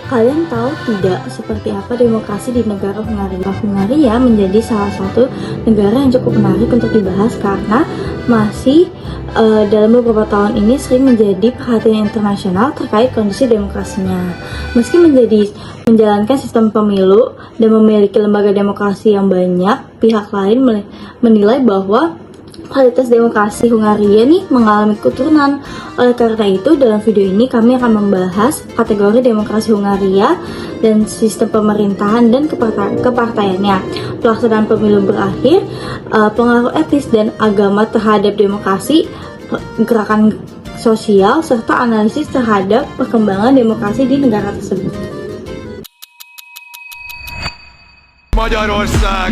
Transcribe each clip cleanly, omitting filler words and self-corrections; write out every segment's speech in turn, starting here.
Kalian tahu tidak seperti apa demokrasi di negara Hungaria? Hungaria menjadi salah satu negara yang cukup menarik untuk dibahas karena masih dalam beberapa tahun ini sering menjadi perhatian internasional terkait kondisi demokrasinya. Meski menjalankan sistem pemilu dan memiliki lembaga demokrasi yang banyak, pihak lain menilai bahwa kualitas demokrasi Hungaria nih mengalami keturunan. Oleh karena itu, dalam video ini kami akan membahas kategori demokrasi Hungaria dan sistem pemerintahan dan kepartaiannya, pelaksanaan pemilu berakhir, pengaruh etis dan agama terhadap demokrasi, gerakan sosial, serta analisis terhadap perkembangan demokrasi di negara tersebut. Magyarország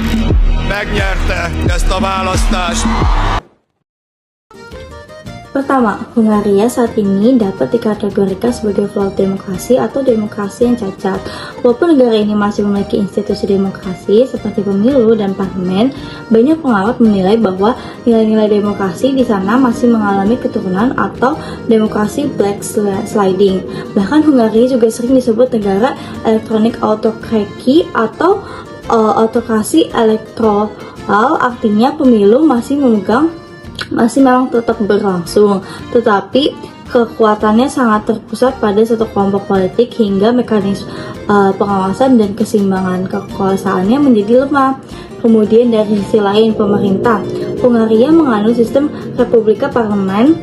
megnyerte ezt a választást. Pertama, Hungaria saat ini dapat dikategorikan sebagai flawed demokrasi atau demokrasi yang cacat. Walaupun negara ini masih memiliki institusi demokrasi seperti pemilu dan parlemen, banyak pengamat menilai bahwa nilai-nilai demokrasi di sana masih mengalami keturunan atau demokrasi backsliding. Bahkan Hungaria juga sering disebut negara elektronik autokraki atau autokrasi elektoral, artinya pemilu masih memang tetap berlangsung, tetapi kekuatannya sangat terpusat pada satu kelompok politik hingga mekanisme pengawasan dan keseimbangan kekuasaannya menjadi lemah. Kemudian dari sisi lain, pemerintah Hungaria menganut sistem republika parlemen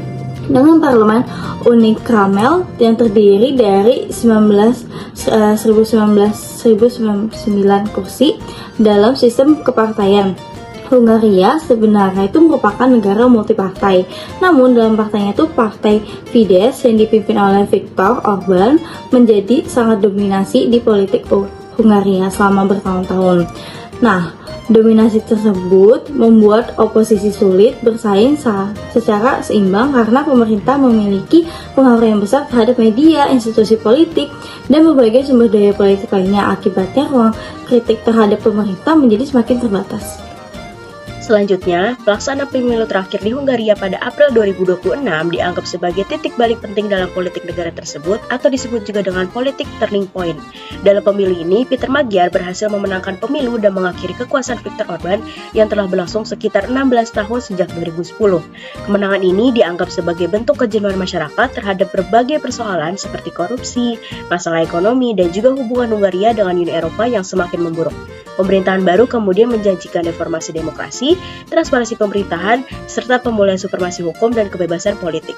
dengan parlemen unicameral yang terdiri dari 1099 kursi dalam sistem kepartaian. Hungaria sebenarnya itu merupakan negara multipartai. Namun dalam partainya itu partai Fidesz yang dipimpin oleh Viktor Orban menjadi sangat dominasi di politik Hungaria selama bertahun-tahun. Nah, dominasi tersebut membuat oposisi sulit bersaing secara seimbang karena pemerintah memiliki pengaruh yang besar terhadap media, institusi politik, dan berbagai sumber daya politik lainnya. Akibatnya ruang kritik terhadap pemerintah menjadi semakin terbatas. Selanjutnya, pelaksanaan pemilu terakhir di Hungaria pada April 2026 dianggap sebagai titik balik penting dalam politik negara tersebut atau disebut juga dengan politik turning point. Dalam pemilu ini, Peter Magyar berhasil memenangkan pemilu dan mengakhiri kekuasaan Viktor Orban yang telah berlangsung sekitar 16 tahun sejak 2010. Kemenangan ini dianggap sebagai bentuk kejenuhan masyarakat terhadap berbagai persoalan seperti korupsi, masalah ekonomi, dan juga hubungan Hungaria dengan Uni Eropa yang semakin memburuk. Pemerintahan baru kemudian menjanjikan reformasi demokrasi, transparansi pemerintahan, serta pemulihan supremasi hukum dan kebebasan politik.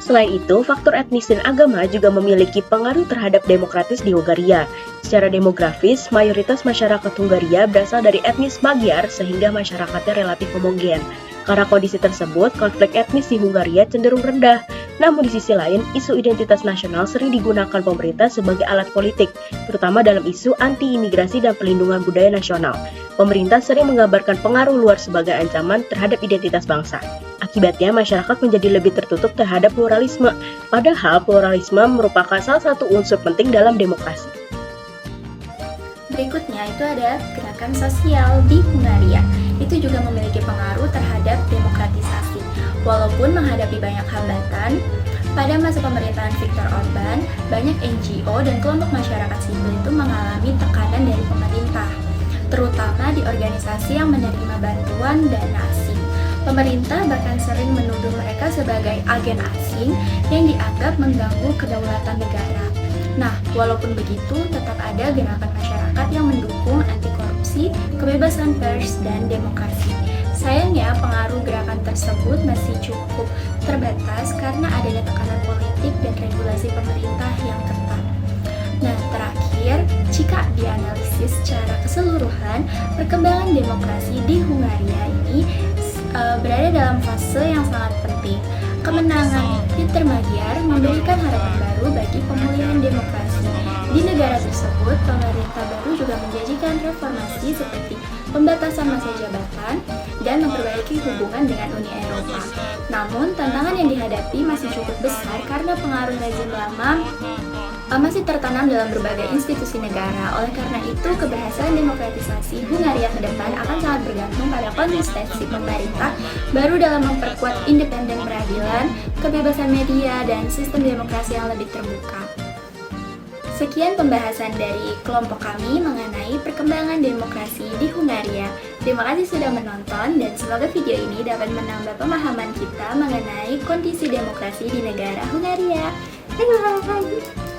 Selain itu, faktor etnis dan agama juga memiliki pengaruh terhadap demokratis di Hungaria. Secara demografis, mayoritas masyarakat Hungaria berasal dari etnis Magyar sehingga masyarakatnya relatif homogen. Karena kondisi tersebut, konflik etnis di Hungaria cenderung rendah. Namun di sisi lain, isu identitas nasional sering digunakan pemerintah sebagai alat politik, terutama dalam isu anti-imigrasi dan pelindungan budaya nasional. Pemerintah sering menggambarkan pengaruh luar sebagai ancaman terhadap identitas bangsa. Akibatnya, masyarakat menjadi lebih tertutup terhadap pluralisme, padahal pluralisme merupakan salah satu unsur penting dalam demokrasi. Berikutnya itu ada gerakan sosial di Hungaria. Itu juga memiliki pengaruh terhadap demokratisasi. Walaupun menghadapi banyak hambatan, pada masa pemerintahan Viktor Orban, banyak NGO dan kelompok masyarakat sipil itu mengalami tekanan dari pemerintah, terutama di organisasi yang menerima bantuan dana asing. Pemerintah bahkan sering menuduh mereka sebagai agen asing yang dianggap mengganggu kedaulatan negara. Nah, walaupun begitu, tetap ada gerakan masyarakat yang mendukung anti korupsi, kebebasan pers, dan demokrasi. Sayangnya, pengaruh gerakan tersebut masih cukup terbatas karena adanya tekanan politik dan regulasi pemerintah yang ketat. Nah, terakhir, jika dianalisis secara keseluruhan, perkembangan demokrasi di Hungaria ini berada dalam fase yang sangat penting. Kemenangan Peter Magyar memberikan harapan baru bagi pemulihan demokrasi. Di negara tersebut, pemerintah baru juga menjanjikan reformasi seperti pembatasan masa jabatan dan memperbaiki hubungan dengan Uni Eropa. Namun, tantangan yang dihadapi masih cukup besar karena pengaruh rezim lama masih tertanam dalam berbagai institusi negara. Oleh karena itu, keberhasilan demokratisasi Hungaria ke depan akan sangat bergantung pada konsistensi pemerintah baru dalam memperkuat independen peradilan, kebebasan media, dan sistem demokrasi yang lebih terbuka. Sekian pembahasan dari kelompok kami mengenai perkembangan demokrasi di Hungaria. Terima kasih sudah menonton dan semoga video ini dapat menambah pemahaman kita mengenai kondisi demokrasi di negara Hungaria. Bye!